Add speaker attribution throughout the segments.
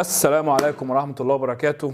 Speaker 1: السلام عليكم ورحمة الله وبركاته.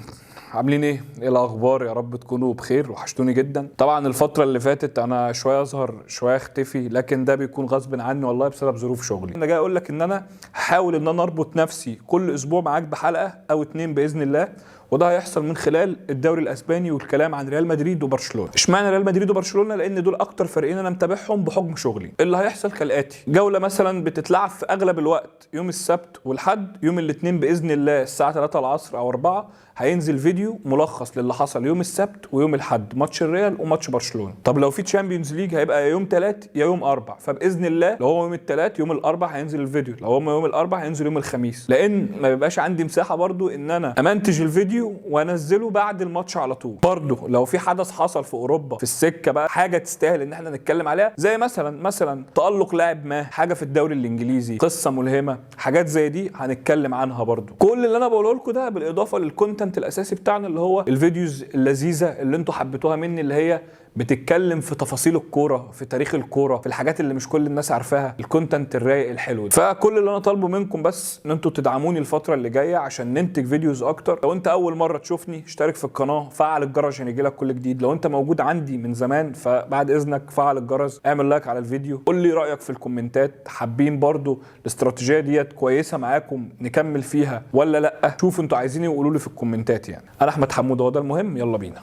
Speaker 1: عاملين ايه الاخبار؟ يا رب تكونوا بخير، وحشتوني جدا. طبعا الفترة اللي فاتت انا شوية اظهر شوية اختفي، لكن ده بيكون غصب عني والله بسبب ظروف شغلي. انا جاي اقول لك ان انا هحاول ان انا اربط نفسي كل اسبوع معاك بحلقة او اتنين باذن الله، وده هيحصل من خلال الدوري الاسباني والكلام عن ريال مدريد وبرشلونه. اشمعنى ريال مدريد وبرشلونه؟ لان دول اكتر فريقين انا متابعهم بحكم شغلي. اللي هيحصل كالاتي: جوله مثلا بتتلعب في اغلب الوقت يوم السبت والحد، يوم الاثنين باذن الله الساعه 3 العصر او 4 هينزل فيديو ملخص للي حصل يوم السبت ويوم الحد، ماتش الريال وماتش برشلونه. طب لو في تشامبيونز ليج هيبقى يا يوم 3 يا يوم 4، فباذن الله لو هو يوم الثلاث يوم الاربع هينزل الفيديو، لو هو يوم الاربع هينزل يوم الخميس، لان ما بيبقاش عندي مساحه برضو ان انا امنتج الفيديو وانزله بعد الماتش على طول. برضو لو في حدث حصل في اوروبا في السكه بقى، حاجه تستاهل ان احنا نتكلم عليها، زي مثلا تالق لاعب ما، حاجه في الدوري الانجليزي، قصه ملهمه، حاجات زي دي هنتكلم عنها برضو. كل اللي انا بقوله لكم ده بالاضافه للكونتنت الاساسي بتاعنا اللي هو الفيديوز اللذيذه اللي انتوا حبيتوها مني، اللي هي بتتكلم في تفاصيل الكوره، في تاريخ الكوره، في الحاجات اللي مش كل الناس عارفاها، الكونتنت الرايق الحلو ده. فكل اللي انا طالبه منكم بس ان انتوا تدعموني الفتره اللي جايه عشان ننتج فيديوز اكتر. لو انت اول مره تشوفني اشترك في القناه، فعل الجرس عشان يجيلك كل جديد. لو انت موجود عندي من زمان فبعد اذنك فعل الجرس، اعمل لايك على الفيديو، قول لي رايك في الكومنتات. حابين برضو الاستراتيجيه ديت كويسه معاكم نكمل فيها ولا لا؟ شوفوا انتوا عايزين يقولوا لي في الكومنتات. يعني انا احمد حمود، هو ده المهم. يلا بينا.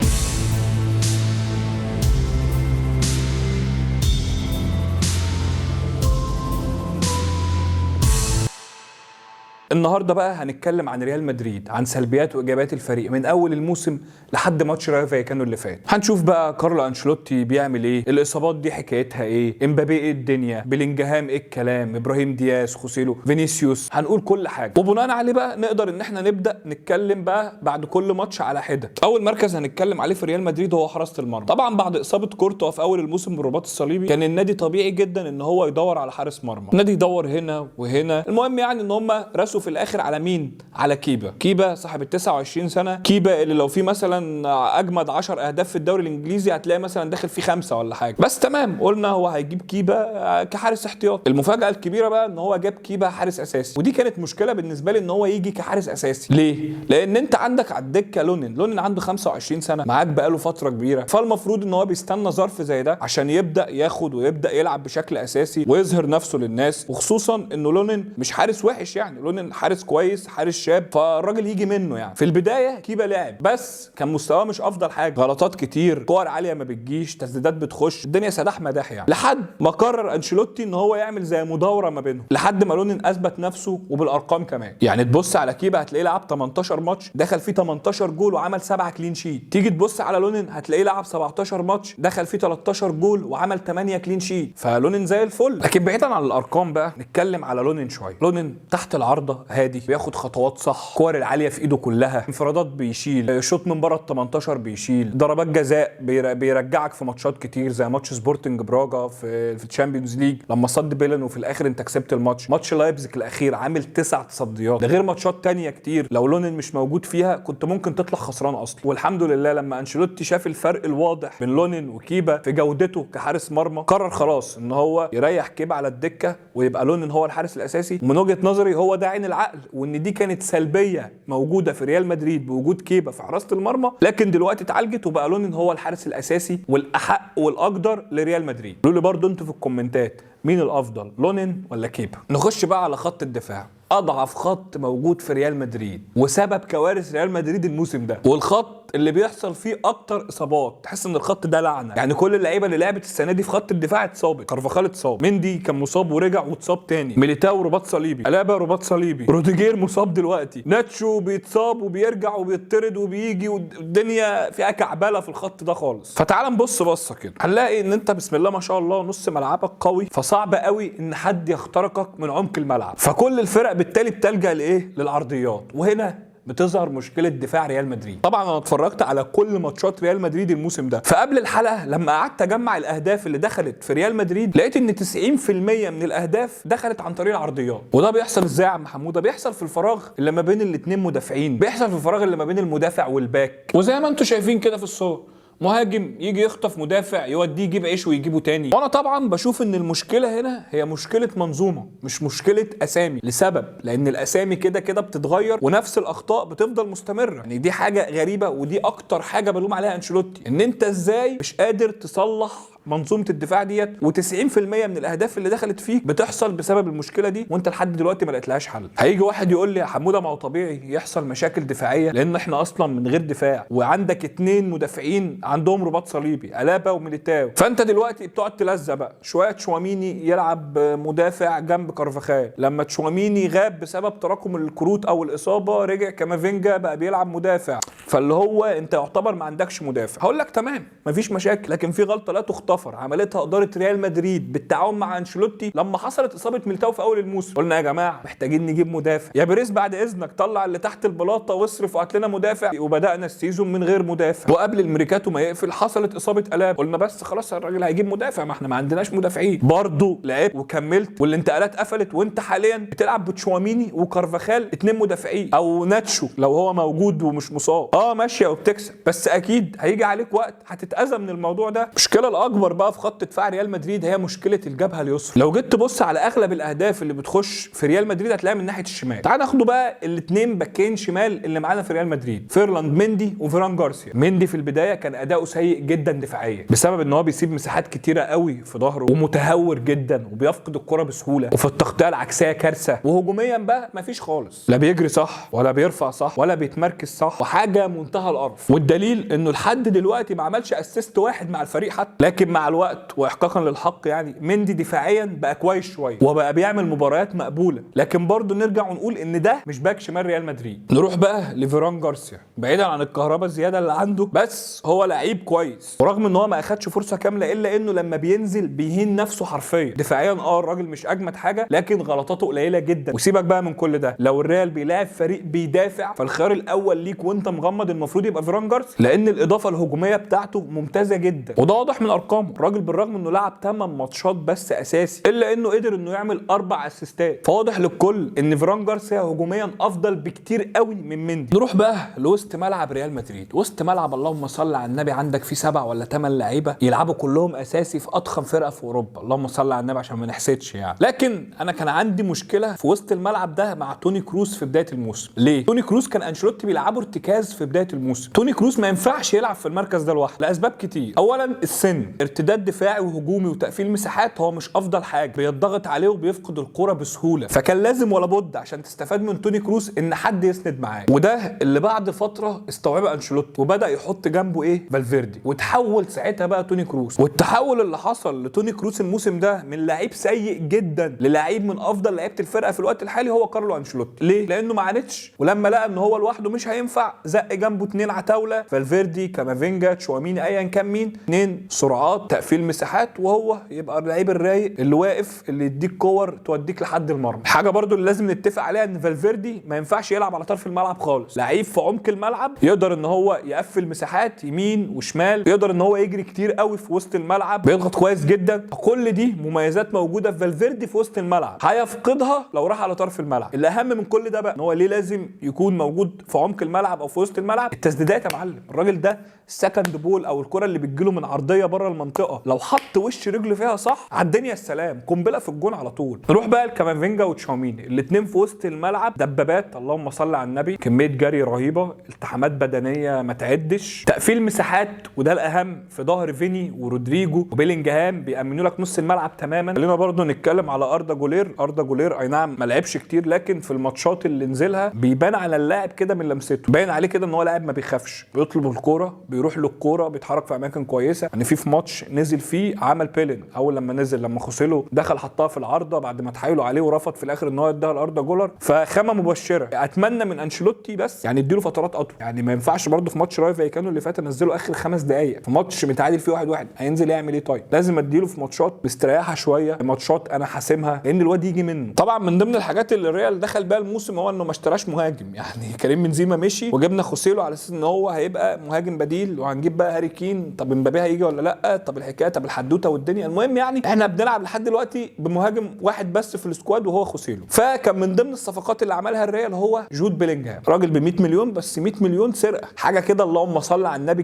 Speaker 1: النهارده بقى هنتكلم عن ريال مدريد، عن سلبيات وايجابيات الفريق من اول الموسم لحد ماتش رايو فايكانو اللي فات. هنشوف بقى كارلو انشيلوتي بيعمل ايه، الاصابات دي حكايتها ايه، امبابي ايه الدنيا، بلينجهام ايه الكلام، ابراهيم دياز، خوسيلو، فينيسيوس. هنقول كل حاجه، وبناء عليه بقى نقدر ان احنا نبدا نتكلم بقى بعد كل ماتش على حده. اول مركز هنتكلم عليه في ريال مدريد هو حراسه المرمى. طبعا بعد اصابه كورتوا في اول الموسم بالرباط الصليبي، كان النادي طبيعي جدا ان هو يدور على حارس مرمى. النادي يدور هنا وهنا، المهم يعني ان هم رسوا في الاخر على مين؟ على كيبا صاحب ال 29 سنه. كيبا اللي لو في مثلا اجمد 10 اهداف في الدوري الانجليزي هتلاقي مثلا داخل فيه 5 ولا حاجه. بس تمام، قلنا هو هيجيب كيبا كحارس احتياط. المفاجاه الكبيره بقى ان هو جاب كيبا حارس اساسي، ودي كانت مشكله بالنسبه لي ان هو يجي كحارس اساسي. ليه؟ لان انت عندك على الدكه لونين عنده 25 سنه، معاك بقاله فتره كبيره، فالمفروض ان هو بيستنى ظرف زي ده عشان يبدا ياخد ويبدا يلعب بشكل اساسي ويظهر نفسه للناس، وخصوصا انه لونين مش حارس وحش، يعني لونين حارس كويس، حارس شاب، فالراجل يجي منه. يعني في البدايه كيبا لعب بس كان مستواه مش افضل حاجه، غلطات كتير، كور عاليه ما بتجيش، تسديدات بتخش، الدنيا سداح مداح يعني، لحد ما قرر انشيلوتي ان هو يعمل زي مداوره ما بينهم، لحد ما لونين اثبت نفسه وبالارقام كمان. يعني تبص على كيبا هتلاقيه لعب 18 ماتش دخل فيه 18 جول وعمل 7 كلين شيت. تيجي تبص على لونين هتلاقيه لعب 17 ماتش دخل فيه 13 جول وعمل 8 كلين شيت، فلونين زي الفل. لكن بعيدا عن الارقام بقى نتكلم على لونين شويه. لونين تحت العارضه هادي، بياخد خطوات صح، كور العاليه في ايده كلها، انفرادات بيشيل، شوط من بره ال 18 بيشيل، ضربات جزاء بيرجعك في ماتشات كتير زي ماتش سبورتنج براجا في الشامبيونز ليج لما صد بيلن وفي الاخر انت كسبت الماتش. ماتش لايبزيج الاخير عامل 9 تصديات، ده غير ماتشات تانية كتير لو لونين مش موجود فيها كنت ممكن تطلع خسران اصلا. والحمد لله لما انشيلوتي شاف الفرق الواضح بين لونين وكيبا في جودته كحارس مرمى، قرر خلاص ان هو يريح كيبا على الدكه ويبقى لونين هو الحارس الاساسي. ومن وجهه نظري هو ده عين العقل، وان دي كانت سلبيه موجوده في ريال مدريد بوجود كيبا في حراسه المرمى، لكن دلوقتي اتعالجت وبقى لونين هو الحارس الاساسي والاحق والاقدر لريال مدريد. قولوا لي برضو انتوا في الكومنتات مين الافضل، لونين ولا كيبا؟ نخش بقى على خط الدفاع، اضعف خط موجود في ريال مدريد وسبب كوارث ريال مدريد الموسم ده، والخط اللي بيحصل فيه اكتر اصابات. تحس ان الخط ده لعنه، يعني كل اللعيبه اللي لعبت السنه دي في خط الدفاع اتصابت. كارفاخال اتصاب، مندي كان مصاب ورجع واتصاب تاني، ميليتاو رباط صليبي، الابا رباط صليبي، روديجير مصاب دلوقتي، ناتشو بيتصاب وبيرجع وبيطرد وبيجي، والدنيا فيها كعبله في الخط ده خالص. فتعال نبص بصه كده، هنلاقي ان انت بسم الله ما شاء الله نص ملعبك قوي، فصعب قوي ان حد يخترقك من عمق الملعب، فكل الفرق بالتالي بتلجأ لايه؟ للعرضيات. وهنا بتظهر مشكله دفاع ريال مدريد. طبعا انا اتفرجت على كل ماتشات ريال مدريد الموسم ده، فقبل الحلقه لما قعدت اجمع الاهداف اللي دخلت في ريال مدريد لقيت ان 90% من الاهداف دخلت عن طريق العرضيات. وده بيحصل ازاي يا عم حموده؟ بيحصل في الفراغ اللي ما بين الاثنين مدافعين، بيحصل في الفراغ اللي ما بين المدافع والباك، وزي ما انتم شايفين كده في الصور مهاجم يجي يخطف مدافع يوديه يجيب عيش ويجيبه تاني. وانا طبعا بشوف ان المشكله هنا هي مشكله منظومه مش مشكله اسامي، لسبب لان الاسامي كده كده بتتغير ونفس الاخطاء بتفضل مستمره. يعني دي حاجه غريبه، ودي اكتر حاجه بلوم عليها انشيلوتي، ان انت ازاي مش قادر تصلح منظومه الدفاع ديت، و90% من الاهداف اللي دخلت فيك بتحصل بسبب المشكله دي، وانت لحد دلوقتي ما لقيتلهاش حل. هيجي واحد يقول لي يا حموده ما هو طبيعي يحصل مشاكل دفاعيه لان احنا اصلا من غير دفاع، وعندك 2 مدافعين عندهم رباط صليبي، ألابا وميليتاو، فانت دلوقتي بتقعد تلزق بقى شويه تشواميني يلعب مدافع جنب كارفاخال، لما تشواميني غاب بسبب تراكم الكروت او الاصابه رجع كامافينجا بقى بيلعب مدافع، فاللي هو انت يعتبر ما عندكش مدافع. هقول لك تمام مفيش مشاكل، لكن في غلطه لا تغتفر عملتها اداره ريال مدريد بالتعاون مع انشيلوتي لما حصلت اصابه ميليتاو في اول الموسم. قلنا يا جماعه محتاجين نجيب مدافع، يا بريس بعد اذنك طلع اللي تحت البلاطه واصرف وهات لنا مدافع، وبدانا السيزون من غير مدافع، وقبل الميركاتو ما يقفل حصلت اصابه ألابا، قلنا بس خلاص الراجل هيجيب مدافع، ما احنا ما عندناش مدافعين، برضه لعبت وكملت والانتقالات قفلت، وانت حاليا بتلعب بتشواميني وكارفاخال 2 مدافعين، او ناتشو لو هو موجود ومش مصاب ماشيه وبتكسب، بس اكيد هيجي عليك وقت هتتاذى من الموضوع ده. المشكله الاكبر بقى في خط دفاع ريال مدريد هي مشكله الجبهه اليسرى. لو جيت تبص على اغلب الاهداف اللي بتخش في ريال مدريد هتلاقيها من ناحيه الشمال. تعال ناخدوا بقى الاثنين باكين شمال اللي معانا في ريال مدريد، فيرلاند مندي وفيران جارسيا. مندي في البدايه كان اداؤه سيء جدا دفاعيا بسبب ان هو بيسيب مساحات كتيره قوي في ظهره، ومتهور جدا وبيفقد الكره بسهوله، وفي التغطيه العكسيه كارثه، وهجوميا بقى مفيش خالص، لا بيجري صح ولا بيرفع صح ولا بيتمركز صح، وحاجه منتهى القرف. والدليل انه لحد دلوقتي ما عملش اسيست واحد مع الفريق حتى، لكن مع الوقت واحقاقا للحق يعني مندي دفاعيا بقى كويس شويه وبقى بيعمل مباريات مقبوله، لكن برضه نرجع ونقول ان ده مش باك شمال ريال مدريد. نروح بقى لفيران جارسيا، بعيدا عن الكهرباء الزياده اللي عنده، بس هو لعيب كويس، ورغم ان هو ما اخدش فرصه كامله الا انه لما بينزل بيهين نفسه حرفيا دفاعيا. الراجل مش اجمد حاجه لكن غلطاته قليله جدا. وسيبك بقى من كل ده، لو الريال بيلاعب فريق بيدافع فالخيار الاول ليك وانت مغمض المفروض يبقى فيران جارسيا، لان الاضافه الهجوميه بتاعته ممتازه جدا، وده واضح من ارقامه. الراجل بالرغم انه لعب 8 ماتشات بس اساسي الا انه قدر انه يعمل 4 اسيستات، فواضح للكل ان فيران جارسيا هجوميا افضل بكتير قوي من مندي. نروح بقى لوسط ملعب ريال مدريد. وسط ملعب اللهم صل على النبي عندك فيه 7 ولا 8 لعيبه يلعبوا كلهم اساسي في اضخم فرقه في اوروبا، اللهم صل على النبي عشان ما نحسدش يعني. لكن انا كان عندي مشكله في وسط الملعب ده مع توني كروس في بدايه الموسم. ليه؟ توني كروس كان انشيلوتي بيلعبه ارتكاز في بدايه الموسم. توني كروس ما ينفعش يلعب في المركز ده لوحده لاسباب كتير. اولا السن، ارتداد دفاعي وهجومي وتقفيل مساحات هو مش افضل حاجه، بيضغط عليه وبيفقد الكره بسهوله، فكان لازم ولا بد عشان تستفاد من توني كروس ان حد يسند معاه، وده اللي بعد فتره استوعبه انشيلوتي وبدا يحط جنبه فالفيردي، وتحول ساعتها بقى توني كروس. والتحول اللي حصل لتوني كروس الموسم ده من لعيب سيء جدا للعيب من افضل لعيبه الفرقه في الوقت الحالي هو كارلو انشيلوتي. ليه؟ لانه ما عانتش، ولما لقى ان هو لوحده مش هينفع زق جنبه 2 عتاوله، فالفيردي كامافينجا تشواميني ايا كان مين، 2 سرعات تقفيل مساحات، وهو يبقى اللعيب الرايق اللي واقف اللي يديك كور توديك لحد المرمى. حاجه برضو اللي لازم نتفق عليها ان فالفيردي ما ينفعش يلعب على طرف الملعب خالص، لعيب في عمق الملعب يقدر ان هو يقفل مساحات يمين وشمال، يقدر ان هو يجري كتير قوي في وسط الملعب، بيضغط كويس جدا. كل دي مميزات موجوده في فالفيردي في وسط الملعب هيفقدها لو راح على طرف الملعب. الاهم من كل ده بقى ان هو ليه لازم يكون موجود في عمق الملعب او في وسط الملعب، التسديدات يا معلم. الراجل ده السكند بول او الكره اللي بتجيله من عرضيه بره المنطقه لو حط وش رجله فيها صح على الدنيا السلام، قنبله في الجون على طول. نروح بقى لكامافينجا وتشاوميني، الاثنين في وسط الملعب دبابات اللهم صل على النبي، كميه جري رهيبه، التحامات بدنيه ما تعدش، تقفيل مساحات، وده الاهم في ظهر فيني ورودريجو وبيلينجهام بيأمنوا لك نص الملعب تماما. خلينا برضو نتكلم على اردا جولير. اردا جولير اي نعم ما لعبش كتير لكن في الماتشات اللي نزلها بيبان على اللاعب كده من لمسته، باين عليه كده ان هو لاعب ما بيخافش، بيطلب الكوره بيروح للكوره، بيتحرك في اماكن كويسه. يعني في ماتش نزل فيه عمل بيلين اول لما نزل، لما خوسيلو دخل حطها في العارضه بعد ما اتحايلوا عليه ورفض في الاخر ان هو يديها لاردا جولر، فخامه مبشره. اتمنى من انشيلوتي بس يعني اديله فترات اطول، يعني ما ينفعش برده في ماتش رايو فايكانو اللي فات نزله اخر 5 دقائق في ماتش متعادل فيه 1-1 هينزل يعمل ايه؟ طيب لازم اديله في ماتشات مستريحه شويه، ماتشات انا حاسمها لان الواد يجي منه. طبعا من ضمن الحاجات اللي الريال دخل بيها الموسم هو انه ما اشتراش مهاجم، يعني كريم بنزيما مشي وجبنا خوسيلو على اساس ان هو هيبقى مهاجم بديل، وهنجيب بقى هاري كين. طب امبابي هيجي ولا لا؟ طب الحكايه، طب الحدوته والدنيا. المهم يعني احنا بنلعب لحد دلوقتي بمهاجم واحد بس في السكواد وهو خوسيلو. فكان من ضمن الصفقات اللي عملها الريال هو جود بيلينجهام، راجل ب 100 مليون، بس 100 مليون سرقه حاجه كده اللهم صل على النبي،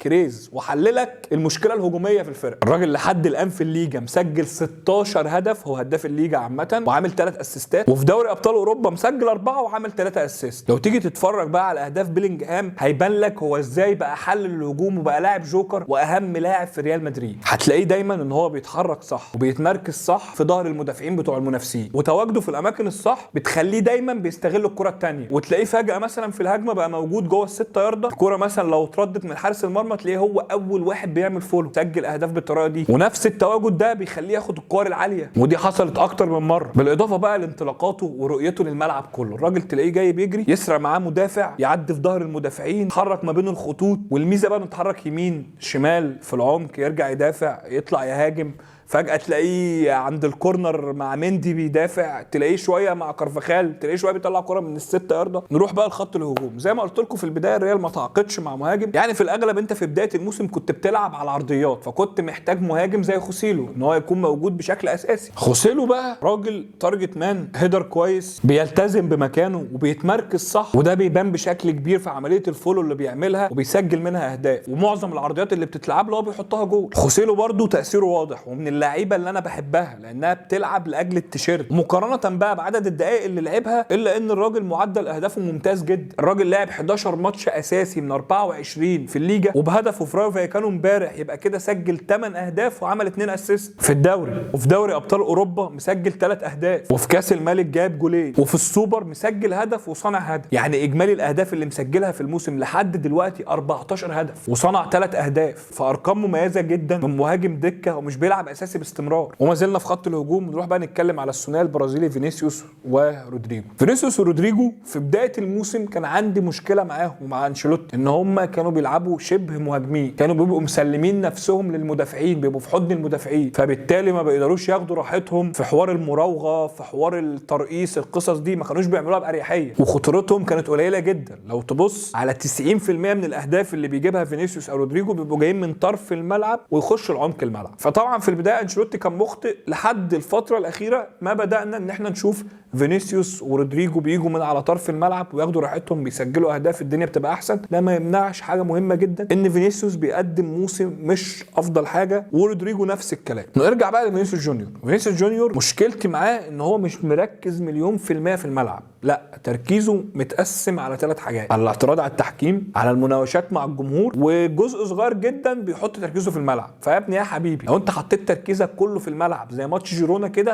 Speaker 1: كريز وحللك المشكله الهجوميه في الفرقه. الراجل لحد الان في الليجا مسجل 16 هدف، هو هداف الليجا عامه، وعامل 3 اسيستات، وفي دوري ابطال اوروبا مسجل 4 وعامل 3 اسيست. لو تيجي تتفرج بقى على اهداف بيلينجهام هيبان لك هو ازاي بقى حل الهجوم وبقى لاعب جوكر واهم لاعب في ريال مدريد. هتلاقيه دايما ان هو بيتحرك صح وبيتمركز صح في ظهر المدافعين بتوع المنافسين، وتواجده في الاماكن الصح بتخليه دايما بيستغل الكره الثانيه، وتلاقيه فجاه مثلا في الهجمه بقى موجود جوه ال6 يارده، الكره مثلا لو اتردت من حارس المرمى تلاقيه هو اول واحد بيعمل فولو، سجل اهداف بالطريقه دي. ونفس التواجد ده بيخليه ياخد الكور العاليه، ودي حصلت اكتر من مره. بالاضافه بقى لانطلاقاته ورؤيته للملعب كله، الراجل تلاقيه جاي بيجري يسرع معاه مدافع، يعدي في ظهر المدافعين، يتحرك ما بين الخطوط، والميزه بقى نتحرك يمين شمال في العمق، يرجع يدافع، يطلع يهاجم، فجأة تلاقيه عند الكورنر مع مندي بيدافع، تلاقيه شوية مع كارفاخال، تلاقيه شوية بيطلع كرة من ال6 ياردة. نروح بقى لخط الهجوم. زي ما قلت لكم في البداية الريال ما تعاقدش مع مهاجم، يعني في الأغلب أنت في بداية الموسم كنت بتلعب على عرضيات، فكنت محتاج مهاجم زي خوسيلو إن هو يكون موجود بشكل أساسي. خوسيلو بقى راجل تارجت مان، هيدر كويس، بيلتزم بمكانه وبيتمركز صح، وده بيبان بشكل كبير في عملية الفولو اللي بيعملها وبيسجل منها أهداف، ومعظم العرضيات اللي بتتلعب له هو بيحطها جول. خوسيلو برده تأثيره واضح، ومن اللعيبه اللي انا بحبها لانها بتلعب لاجل التيشيرت، مقارنه بقى بعدد الدقائق اللي لعبها، الا ان الراجل معدل اهدافه ممتاز جدا. الراجل لعب 11 ماتش اساسي من 24 في الليجا، وبهدفه في رايو فايكانو امبارح يبقى كده سجل 8 اهداف وعمل 2 اسيست. في الدوري وفي دوري ابطال اوروبا مسجل 3 اهداف، وفي كاس الملك جاب جولين، وفي السوبر مسجل هدف وصنع هدف. يعني اجمالي الاهداف اللي مسجلها في الموسم لحد دلوقتي 14 هدف وصنع 3 اهداف، فارقام مميزه جدا من مهاجم دكه ومش بيلعب اساسي باستمرار. وما زلنا في خط الهجوم، نروح بقى نتكلم على الثنائي البرازيلي فينيسيوس ورودريجو. فينيسيوس ورودريجو في بدايه الموسم كان عندي مشكله معاهم ومع انشيلوتي، ان هم كانوا بيلعبوا شبه مهاجمين، كانوا بيبقوا مسلمين نفسهم للمدافعين، بيبقوا في حضن المدافعين، فبالتالي ما بيقدروش ياخدوا راحتهم في حوار المراوغه، في حوار الترقيص، القصص دي ما كانوش بيعملوها باريحيه، وخطورتهم كانت قليله جدا. لو تبص على 90% من الاهداف اللي بيجيبها فينيسيوس او رودريجو بيبقوا جايين من طرف الملعب ويخشوا العمق الملعب. فطبعا في البدايه انشيلوتي كان مخطئ، لحد الفتره الاخيره ما بدانا ان احنا نشوف فينيسيوس ورودريجو بيجوا من على طرف الملعب وياخدوا راحتهم، بيسجلوا اهداف، الدنيا بتبقى احسن. ده ما يمنعش حاجه مهمه جدا، ان فينيسيوس بيقدم موسم مش افضل حاجه، ورودريجو نفس الكلام. نرجع بقى لفينيسيوس جونيور. فينيسيوس جونيور مشكلتي معاه ان هو مش مركز مليون في المية في الملعب، لا، تركيزه متقسم على 3 حاجات: على الاعتراض على التحكيم، على المناوشات مع الجمهور، وجزء صغير جدا بيحط تركيزه في الملعب. فيا ابني يا حبيبي، لو انت حطيت تركيزك كله في الملعب زي ماتش جيرونا كده،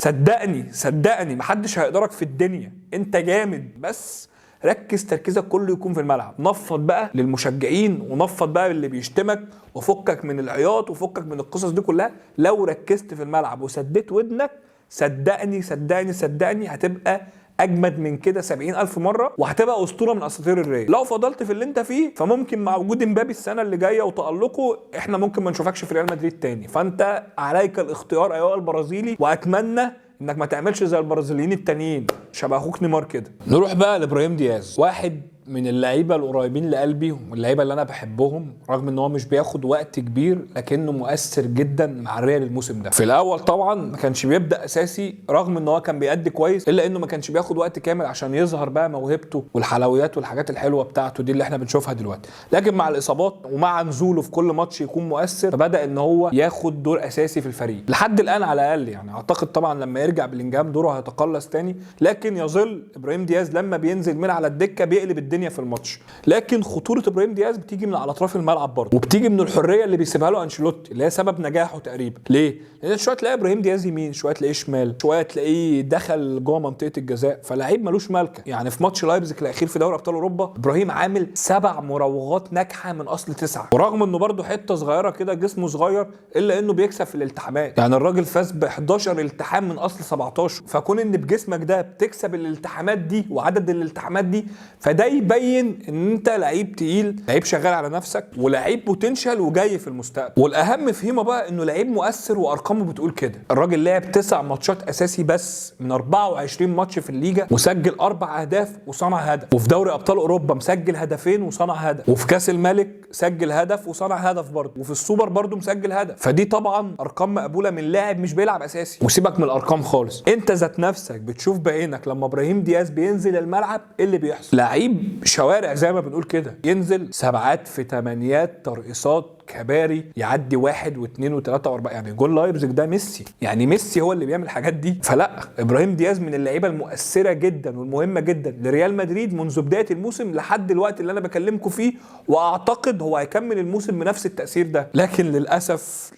Speaker 1: صدقني محدش هيقدرك في الدنيا، انت جامد، بس ركز تركيزك كله يكون في الملعب. نفض بقى للمشجعين ونفض بقى اللي بيشتمك، وفكك من العياط وفكك من القصص دي كلها. لو ركزت في الملعب وسديت ودنك، صدقني هتبقى اجمد من كده 70,000 مره، وهتبقى اسطوره من اساطير الريال. لو فضلت في اللي انت فيه، فممكن مع وجود امبابي السنه اللي جايه وتالقه احنا ممكن ما نشوفكش في ريال مدريد تاني. فانت عليك الاختيار ايها البرازيلي، واتمنى انك ما تعملش زي البرازيليين التانيين شبه اخوك نيمار كده. نروح بقى لابراهيم دياز، واحد من اللعيبه القريبين لقلبي واللعيبه اللي انا بحبهم، رغم ان هو مش بياخد وقت كبير لكنه مؤثر جدا مع الريال الموسم ده. في الاول طبعا ما كانش بيبدا اساسي، رغم ان هو كان بيأدي كويس، الا انه ما كانش بياخد وقت كامل عشان يظهر بقى موهبته والحلويات والحاجات الحلوه بتاعته دي اللي احنا بنشوفها دلوقتي. لكن مع الاصابات ومع نزوله في كل ماتش يكون مؤثر، فبدا ان هو ياخد دور اساسي في الفريق لحد الان على الاقل. يعني اعتقد طبعا لما يرجع بلينجهام دوره هيتقلص تاني، لكن يظل ابراهيم دياز لما بينزل من على الدكه بيقلب الدنيا في الماتش. لكن خطوره ابراهيم دياز بتيجي من على اطراف الملعب برضه، وبتيجي من الحريه اللي بيسيبها له انشيلوتي، اللي هي سبب نجاحه تقريبا. ليه؟ لان شويه تلاقي ابراهيم دياز يمين، شويه تلاقيه شمال، شويه تلاقيه دخل جوه منطقه الجزاء، فلاعيب ملوش مالكه. يعني في ماتش لايبزيج الاخير في دوري ابطال اوروبا، ابراهيم عامل 7 مراوغات ناجحه من اصل 9، ورغم انه برضه حته صغيره كده، جسمه صغير، الا انه بيكسب في الالتحامات. يعني الراجل فاز ب 11 التحام من اصل 17، فكون ان بجسمك ده بتكسب الالتحامات دي وعدد الالتحامات دي، فده يبين ان انت لعيب تقيل، لعيب شغال على نفسك، ولعيب بوتنشال وجاي في المستقبل. والاهم فيما بقى انه لعيب مؤثر، وارقامه بتقول كده. الراجل لعب 9 ماتشات اساسي بس من 24 ماتش في الليجا، وسجل 4 اهداف وصنع هدف. وفي دوري ابطال اوروبا مسجل هدفين وصنع هدف. وفي كاس الملك سجل هدف وصنع هدف برضه. وفي السوبر برضه مسجل هدف. فدي طبعا ارقام مقبوله من لاعب مش بيلعب اساسي. وسيبك من الارقام خالص، انت ذات نفسك بتشوف بعينك لما ابراهيم دياز بينزل الملعب ايه اللي بيحصل. لعيب شوارع زي ما بنقول كده، ينزل 7 في 8 ترقصات كباري، يعدي 1 و2 و3 و4. يعني جول لايبزيج ده ميسي، يعني ميسي هو اللي بيعمل الحاجات دي. فلا، ابراهيم دياز من اللعيبه المؤثره جدا والمهمه جدا لريال مدريد منذ بدايه الموسم لحد الوقت اللي انا بكلمكم فيه، واعتقد هو هيكمل الموسم بنفس التاثير ده. لكن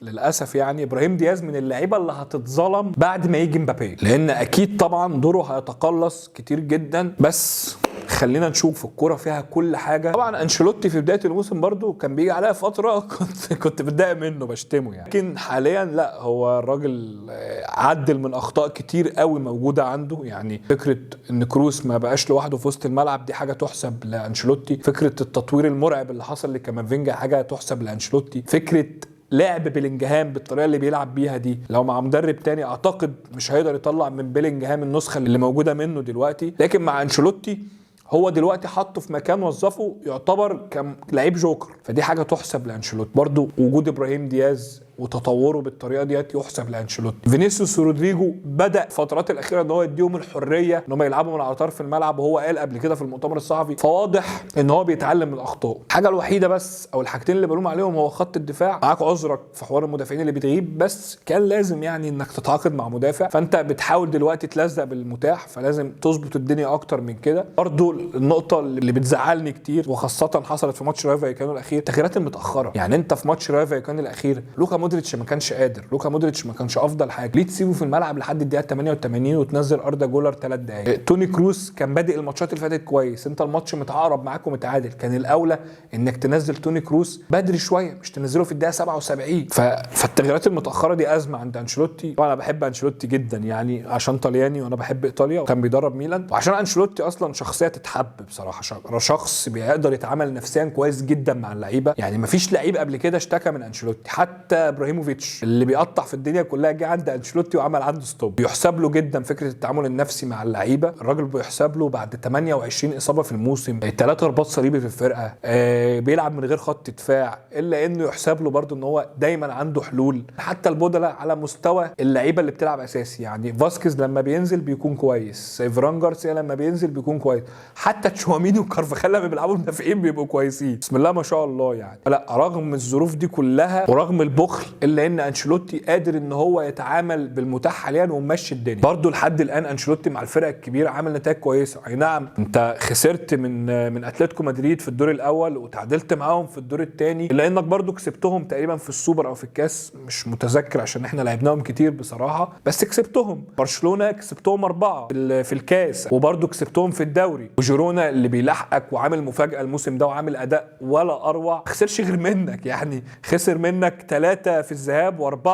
Speaker 1: للاسف يعني ابراهيم دياز من اللعيبه اللي هتتظلم بعد ما يجي مبابي، لان اكيد طبعا دوره هيتقلص كتير جدا. بس خلينا نشوف، الكوره فيها كل حاجه. طبعا انشيلوتي في بدايه الموسم برضو كان بيجي عليها فتره كنت بتضايق منه، بشتمه يعني. لكن حاليا لا، هو الراجل عدل من اخطاء كتير قوي موجوده عنده. يعني فكره ان كروس ما بقاش لوحده في وسط الملعب دي حاجه تحسب لانشيلوتي. فكره التطوير المرعب اللي حصل لكامافينجا حاجه تحسب لانشيلوتي. فكره لعب بيلينجهام بالطريقه اللي بيلعب بيها دي، لو مع مدرب تاني اعتقد مش هيقدر يطلع من بيلينجهام النسخه اللي موجوده منه دلوقتي. لكن مع انشيلوتي هو دلوقتي حطه في مكان وظفه يعتبر كلاعب جوكر، فدي حاجه تحسب لانشيلوتي. برضو وجود ابراهيم دياز وتطوره بالطريقه ديت يحسب لانشيلوتي. فينيسيوس ورودريجو بدا الفترات الاخيره ان هو يديهم الحريه ان هم يلعبوا من على طرف الملعب، وهو قال قبل كده في المؤتمر الصحفي، فواضح ان هو بيتعلم من الاخطاء. الحاجه الوحيده بس او الحاجتين اللي بلوم عليهم هو خط الدفاع. معاك عذرك في حوار المدافعين اللي بتغيب، بس كان لازم يعني انك تتعاقد مع مدافع، فانت بتحاول دلوقتي تلزق بالمتاح، فلازم تظبط الدنيا اكتر من كده. برضو النقطه اللي بتزعلني كتير وخاصه حصلت في ماتش رايو فايكانو الاخير، التغييرات المتاخره. يعني انت في ماتش رايو فايكانو الاخير لوكا مودريتش ما كانش قادر، لوكا مودريتش ما كانش افضل حاجه، ليه تسيبه في الملعب لحد الدقيقه 88 وتنزل اردا جولر 3 دقائق؟ توني كروس كان بادئ الماتشات اللي فاتت كويس، انت الماتش متعارب معاك ومتعادل، كان الاولى انك تنزل توني كروس بدري شويه، مش تنزله في الدقيقه 77. فالتغييرات المتاخره دي ازمه عند انشيلوتي. وانا بحب انشيلوتي جدا يعني عشان طلياني وانا بحب ايطاليا وكان بيدرب ميلان، وعشان انشيلوتي اصلا شخصيه تتحب بصراحه، شخص بيقدر يتعامل نفسيا كويس جدا مع اللعيبه. يعني مفيش لعيب قبل كده اشتكى من انشيلوتي، حتى ابراهيموفيتش اللي بيقطع في الدنيا كلها جه عند انشيلوتي وعمل عنده ستوب. بيحسب له جدا فكره التعامل النفسي مع اللعيبه. الراجل بيحسب له بعد 28 اصابه في الموسم، 3 رباط صليبي في الفرقه، بيلعب من غير خط دفاع، الا انه يحسب له برده ان هو دايما عنده حلول. حتى البودلة على مستوى اللعيبه اللي بتلعب اساسي، يعني فاسكيز لما بينزل بيكون كويس، فران جارسيا لما بينزل بيكون كويس، حتى تشواميني وكارفاخال لما بيلعبوا مدافعين بيبقوا كويسين، بسم الله ما شاء الله يعني. لا، رغم الظروف دي كلها ورغم البخل، الا ان انشيلوتي قادر ان هو يتعامل بالمتاح حاليا وممشي الدنيا. برضو لحد الان انشيلوتي مع الفرق الكبيره عامل نتائج كويسه. اي نعم انت خسرت من اتلتيكو مدريد في الدور الاول وتعادلت معاهم في الدور الثاني، الا انك برضو كسبتهم تقريبا في السوبر او في الكاس، مش متذكر عشان احنا لعبناهم كتير بصراحه، بس كسبتهم. برشلونه كسبتهم 4 في الكاس، وبرضو كسبتهم في الدوري. وجيرونا اللي بيلاحقك وعامل مفاجاه الموسم ده وعامل اداء ولا اروع، ما خسرش غير منك، يعني خسر منك 3 في الذهاب و4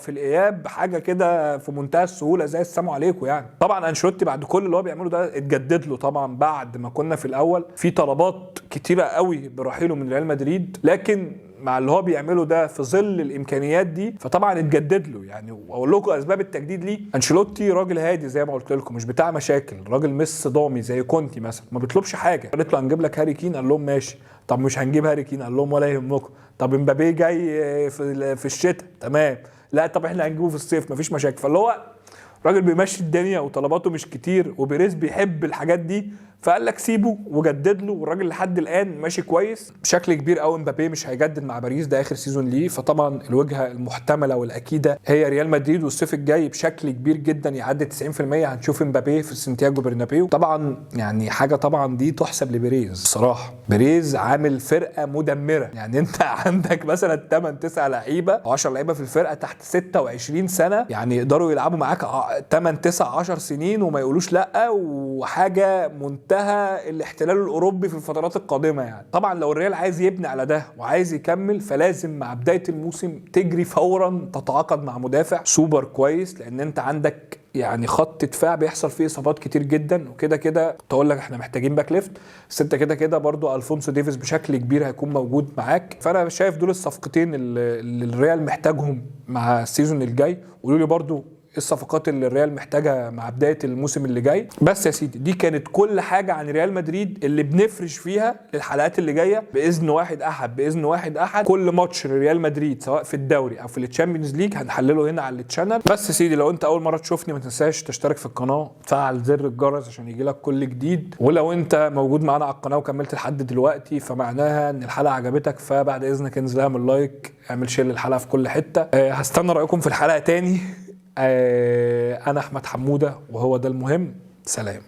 Speaker 1: في الاياب، حاجه كده في منتهى السهوله زي السلام عليكم يعني. طبعا انشيلوتي بعد كل اللي هو بيعمله ده اتجدد له طبعا، بعد ما كنا في الاول في طلبات كتيره قوي برحيله من ريال مدريد، لكن مع اللي هو بيعمله ده في ظل الامكانيات دي فطبعا اتجدد له يعني. واقول لكم اسباب التجديد ليه، انشيلوتي راجل هادي زي ما قلت لكم، مش بتاع مشاكل، راجل مش صدامي زي كونتي مثلا، ما بيطلبش حاجه. قالت له هنجيب لك هاري كين، قال لهم ماشي. طب مش هنجيب هاري كين، قال لهم ولا يهمكم. طب امبابي جاي في الشتاء، تمام. لا طب احنا هنجيبه في الصيف، مفيش مشاكل. فاللي هو راجل بيمشي الدنيا وطلباته مش كتير، وبيريز بيحب الحاجات دي، فقال لك سيبه وجدد له، والراجل لحد الان ماشي كويس بشكل كبير قوي. مبابي مش هيجدد مع باريس، ده اخر سيزون ليه، فطبعا الوجهه المحتمله والاكيده هي ريال مدريد. والصيف الجاي بشكل كبير جدا يعدي 90% هنشوف مبابي في سانتياغو برنابيو. طبعا يعني حاجه طبعا دي تحسب لبيريز الصراحه. بيريز عامل فرقه مدمره، يعني انت عندك مثلا 8 9 لعيبه او 10 لعيبه في الفرقه تحت 26 سنه، يعني يقدروا يلعبوا معاك 8 9 10 سنين وما يقولوش لا، وحاجه منتهى الاحتلال الاوروبي في الفترات القادمه يعني. طبعا لو الريال عايز يبني على ده وعايز يكمل، فلازم مع بدايه الموسم تجري فورا تتعاقد مع مدافع سوبر كويس، لان انت عندك يعني خط دفاع بيحصل فيه اصابات كتير جدا. وكده كده كنت اقول لك احنا محتاجين باك ليفت، بس انت كده كده برضو الفونسو ديفيز بشكل كبير هيكون موجود معاك. فانا شايف دول الصفقتين اللي الريال محتاجهم مع السيزون الجاي. قولوا لي برضو الصفقات اللي الريال محتاجها مع بداية الموسم اللي جاي. بس يا سيدي دي كانت كل حاجة عن ريال مدريد اللي بنفرش فيها للحلقات اللي جاية بإذن واحد أحد. كل ماتش ريال مدريد سواء في الدوري أو في التشامبيونز ليج هنحلله هنا على التشانل. بس يا سيدي لو أنت أول مرة تشوفني ما تنساش تشترك في القناة، تفعل زر الجرس عشان يجيلك كل جديد. ولو أنت موجود معانا على القناة وكملت لحد دلوقتي فمعناها إن الحلقة عجبتك، فبعد إذنك انزل اعمل لايك، اعمل شير للحلقة في كل حتة. هستنى رأيكم في الحلقة تاني. أنا أحمد حمودة وهو ده المهم. سلام.